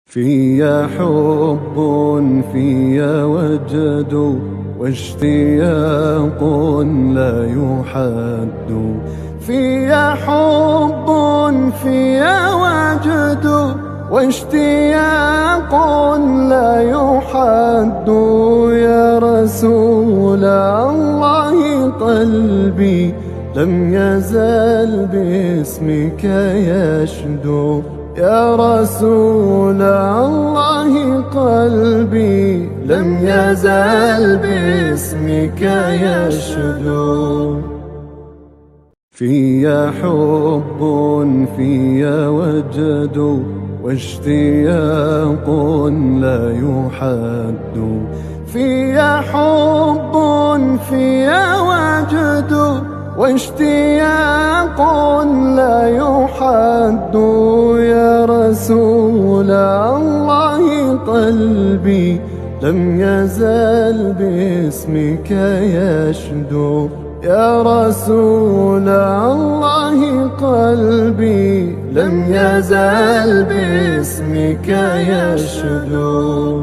في حب في وجد واشتياق لا يحد في حب في وجد واشتياق لا يحد يا رسول الله قلبي لم يزل باسمك يشدو يا رسول الله قلبي لم يزل باسمك يشدو في حب في وجد واشتياق لا يحد في حب في وجد واشتياق لا يحد يا رسول الله قلبي لم يزل باسمك يشدو يا رسول الله قلبي لم يزل باسمك يشدو